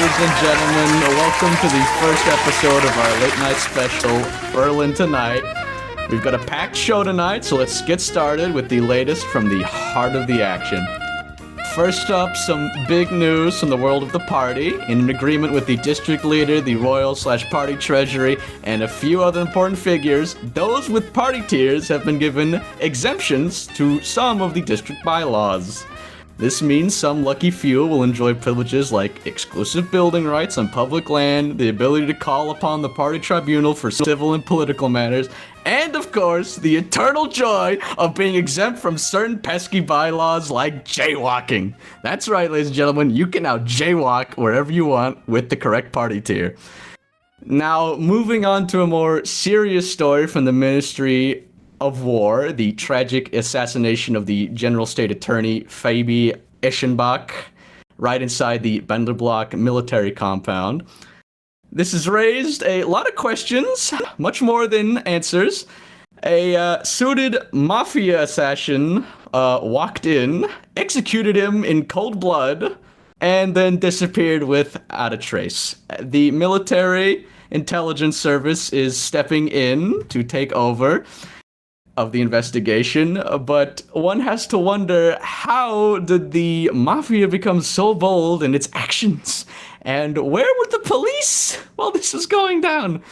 ladies and gentlemen. Welcome to the first episode of our late night special, Berlin Tonight. We've got a packed show tonight, so let's get started with the latest from the heart of the action. First up, some big news from the world of the party. In an agreement with the district leader, the royal/party treasury, and a few other important figures, those with party tiers have been given exemptions to some of the district bylaws. This means some lucky few will enjoy privileges like exclusive building rights on public land, the ability to call upon the party tribunal for civil and political matters, and of course, the eternal joy of being exempt from certain pesky bylaws like jaywalking. That's right, ladies and gentlemen, you can now jaywalk wherever you want with the correct party tier. Now, moving on to a more serious story from the Ministry of War, the tragic assassination of the General State Attorney Fabi Eschenbach right inside the Benderblock military compound. This has raised a lot of questions, much more than answers. A suited mafia assassin walked in, executed him in cold blood, and then disappeared without a trace. The military intelligence service is stepping in to take over of the investigation, but one has to wonder, how did the mafia become so bold in its actions? And where were the police while this was going down?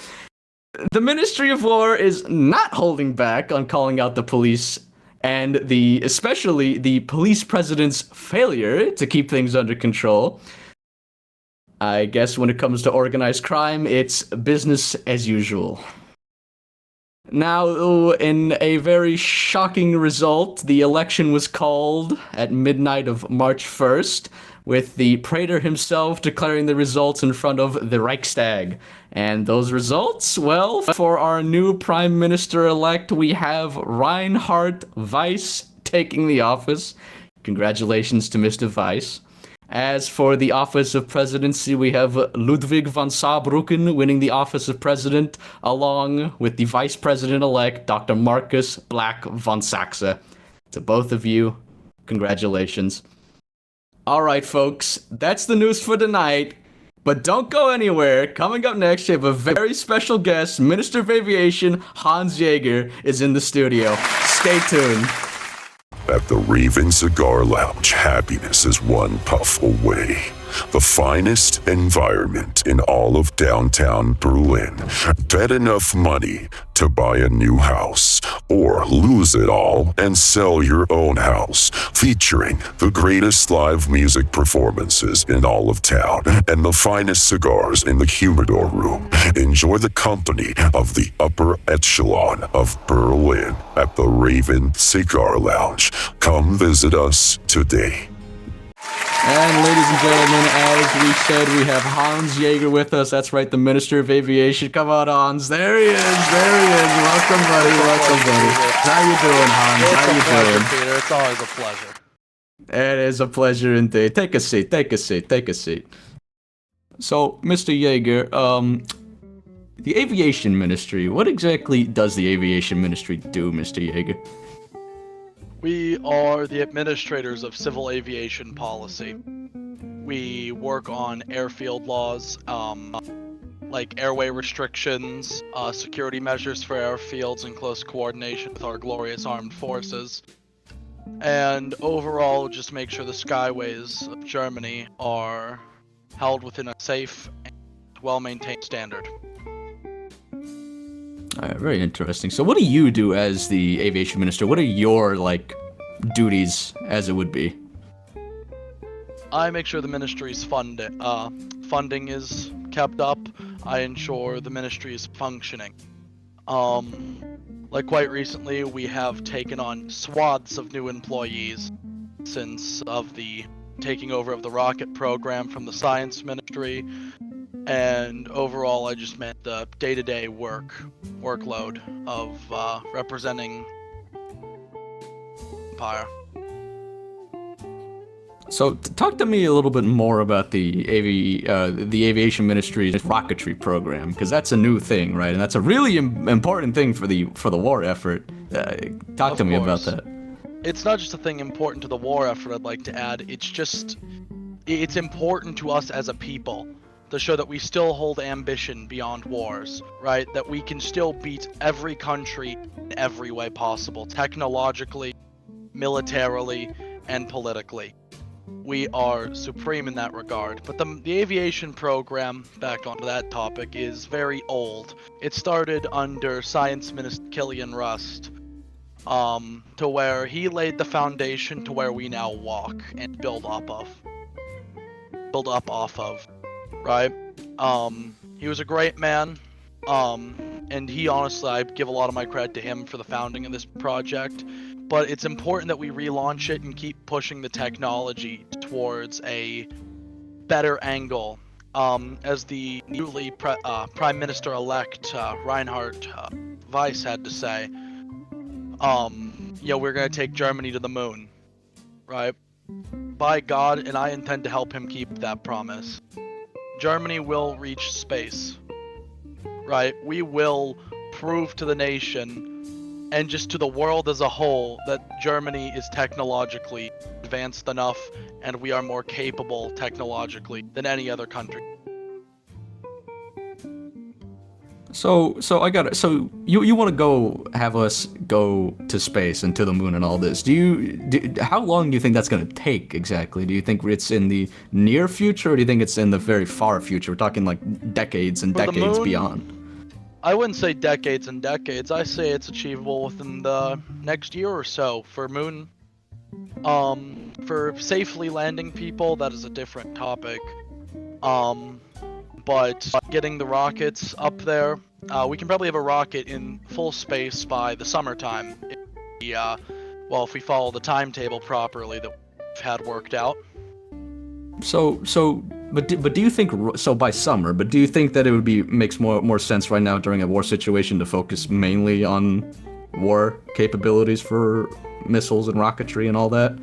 The Ministry of War is not holding back on calling out the police and especially the police president's failure to keep things under control. I guess when it comes to organized crime, it's business as usual. Now, in a very shocking result, the election was called at midnight of March 1st, with the Praetor himself declaring the results in front of the Reichstag. And those results, well, for our new Prime Minister-elect, we have Reinhard Weiss taking the office. Congratulations to Mr. Weiss. As for the office of presidency, we have Ludwig von Saarbrücken winning the office of president, along with the vice president-elect, Dr. Marcus Black von Saxe. To both of you, congratulations. All right, folks, that's the news for tonight. But don't go anywhere. Coming up next, we have a very special guest. Minister of Aviation, Hans Jager, is in the studio. Stay tuned. At the Raven Cigar Lounge, happiness is one puff away. The finest environment in all of downtown Berlin. Bet enough money to buy a new house, or lose it all and sell your own house. Featuring the greatest live music performances in all of town and the finest cigars in the humidor room. Enjoy the company of the upper echelon of Berlin at the Raven Cigar Lounge. Come visit us today. And ladies and gentlemen, as we said, we have Hans Jager with us. That's right, the Minister of Aviation. Come on, Hans. There he is. Welcome, buddy. How you doing, Hans? How you doing? Peter. It's always a pleasure. It is a pleasure indeed. Take a seat. So, Mr. Jager, the Aviation Ministry, what exactly does the Aviation Ministry do, Mr. Jager? We are the administrators of civil aviation policy. We work on airfield laws, like airway restrictions, security measures for airfields in close coordination with our glorious armed forces, and overall just make sure the skyways of Germany are held within a safe and well-maintained standard. Very interesting. So what do you do as the aviation minister? What are your, duties, as it would be? I make sure the ministry's funding is kept up. I ensure the ministry is functioning. Quite recently, we have taken on swaths of new employees since of the taking over of the rocket program from the science ministry. And overall, I just meant the day-to-day workload of representing Empire. So, talk to me a little bit more about the aviation ministry's rocketry program, because that's a new thing, right? And that's a really important thing for the war effort. Talk to me about that. It's not just a thing important to the war effort. I'd like to add, it's important to us as a people. to show that we still hold ambition beyond wars, right? That we can still beat every country in every way possible, technologically, militarily, and politically. We are supreme in that regard. But the aviation program, back onto that topic, is very old. It started under Science Minister Killian Rust, to where he laid the foundation to where we now walk and build up off of, right? He was a great man, and he honestly, I give a lot of my credit to him for the founding of this project. But it's important that we relaunch it and keep pushing the technology towards a better angle. As the newly Prime Minister-elect Reinhard Weiss had to say, we're gonna take Germany to the moon, right? By God, and I intend to help him keep that promise. Germany will reach space, right? We will prove to the nation and just to the world as a whole that Germany is technologically advanced enough and we are more capable technologically than any other country. So I got it. So you want to go have us go to space and to the moon and all this? How long do you think that's going to take exactly? Do you think it's in the near future, or do you think it's in the very far future? We're talking like decades and decades beyond. I wouldn't say decades and decades. I say it's achievable within the next year or so for moon. For safely landing people, that is a different topic. But getting the rockets up there, we can probably have a rocket in full space by the summertime. If we follow the timetable properly that we've had worked out. But do you think so by summer? But do you think that it would makes more sense right now during a war situation to focus mainly on war capabilities for missiles and rocketry and all that?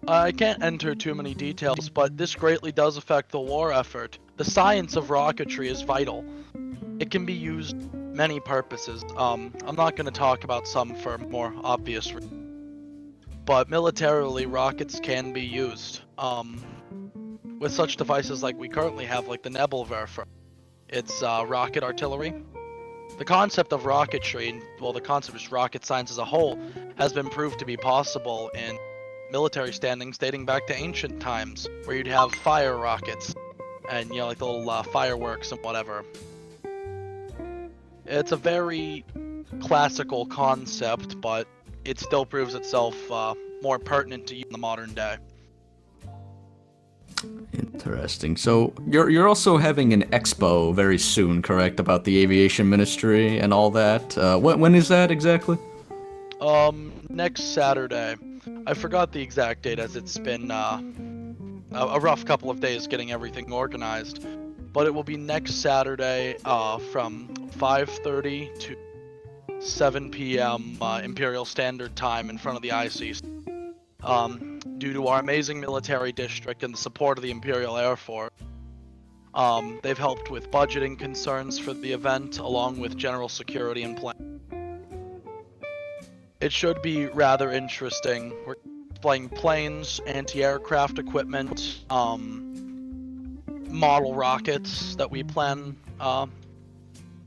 I can't enter too many details, but this greatly does affect the war effort. The science of rocketry is vital. It can be used many purposes. I'm not going to talk about some for more obvious reasons, but militarily, rockets can be used. With such devices like we currently have, like the Nebelwerfer. It's rocket artillery. The concept of rocketry, the concept of rocket science as a whole, has been proved to be possible in military standings dating back to ancient times, where you'd have fire rockets and like the little fireworks and whatever. It's a very classical concept, but it still proves itself more pertinent to you in the modern day. Interesting. So you're also having an expo very soon, correct? About the aviation ministry and all that. When is that exactly? Next Saturday. I forgot the exact date, as it's been a rough couple of days getting everything organized. But it will be next Saturday from 5:30 to 7 p.m. Imperial Standard Time in front of the ICC. Due to our amazing military district and the support of the Imperial Air Force, they've helped with budgeting concerns for the event, along with general security and planning. It should be rather interesting. We're displaying planes, anti-aircraft equipment, model rockets that we plan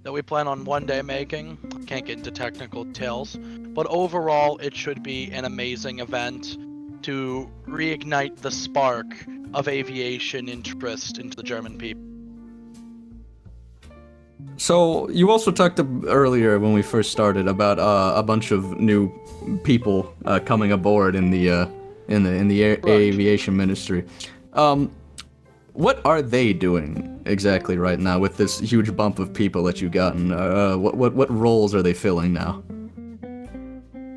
on one day making. Can't get into technical details, but overall it should be an amazing event to reignite the spark of aviation interest into the German people. So you also talked earlier when we first started about a bunch of new people coming aboard in the aviation ministry. What are they doing exactly right now with this huge bump of people that you've gotten? What roles are they filling now?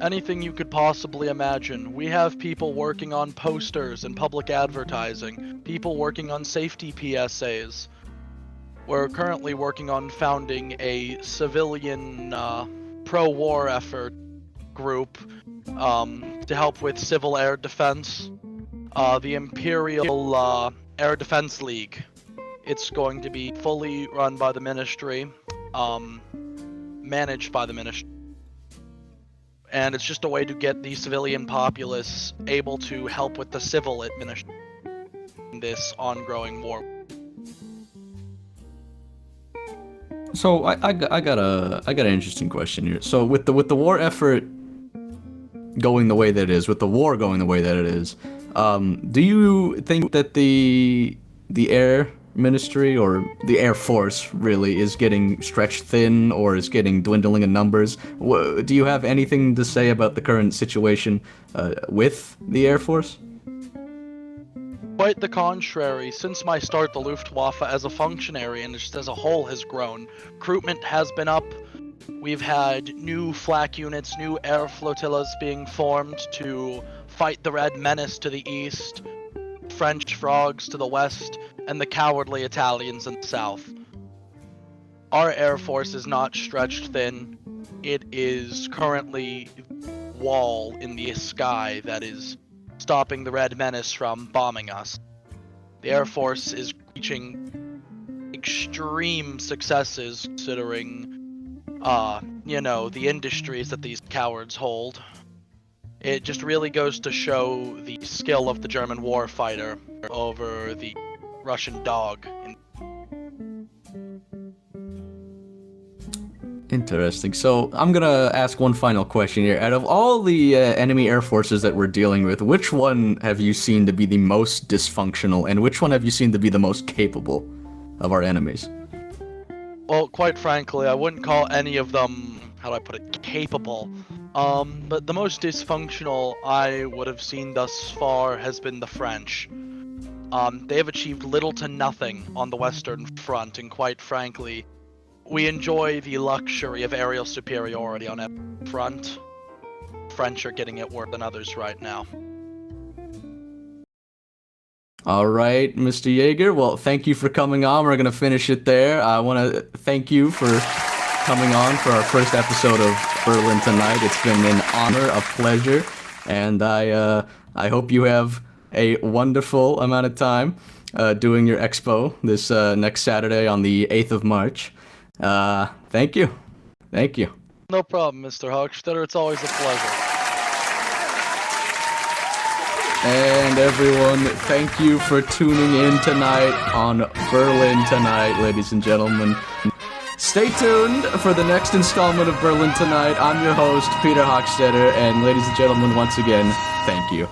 Anything you could possibly imagine. We have people working on posters and public advertising, people working on safety PSAs. We're currently working on founding a civilian pro-war effort group to help with civil air defense. The Imperial Air Defense League. It's going to be fully run by the ministry, managed by the ministry. And it's just a way to get the civilian populace able to help with the civil administration in this ongoing war. So I got an interesting question here. So with the war effort going the way that it is, with the war going the way that it is, do you think that the air ministry or the air force really is getting stretched thin or is getting dwindling in numbers? Do you have anything to say about the current situation with the air force? Quite the contrary. Since my start, the Luftwaffe as a functionary and just as a whole has grown. Recruitment has been up. We've had new flak units, new air flotillas being formed to fight the Red Menace to the east, French frogs to the west, and the cowardly Italians in the south. Our air force is not stretched thin. It is currently wall in the sky that is stopping the Red Menace from bombing us. The Air Force is reaching extreme successes considering, the industries that these cowards hold. It just really goes to show the skill of the German warfighter over the Russian dog. Interesting. So I'm gonna ask one final question here. Out of all the enemy air forces that we're dealing with, which one have you seen to be the most dysfunctional, and which one have you seen to be the most capable of our enemies? Well, quite frankly, I wouldn't call any of them, how do I put it, capable. But the most dysfunctional I would have seen thus far has been the French. They have achieved little to nothing on the Western Front, and quite frankly, we enjoy the luxury of aerial superiority on every front. French are getting it worse than others right now. All right, Mr. Jager. Well, thank you for coming on. We're gonna finish it there. I want to thank you for coming on for our first episode of Berlin Tonight. It's been an honor, a pleasure, and I hope you have a wonderful amount of time doing your expo this next Saturday on the 8th of March. Thank you. Thank you. No problem, Mr. Hochstetter. It's always a pleasure. And everyone, thank you for tuning in tonight on Berlin Tonight, ladies and gentlemen. Stay tuned for the next installment of Berlin Tonight. I'm your host, Peter Hochstetter, and ladies and gentlemen, once again, thank you.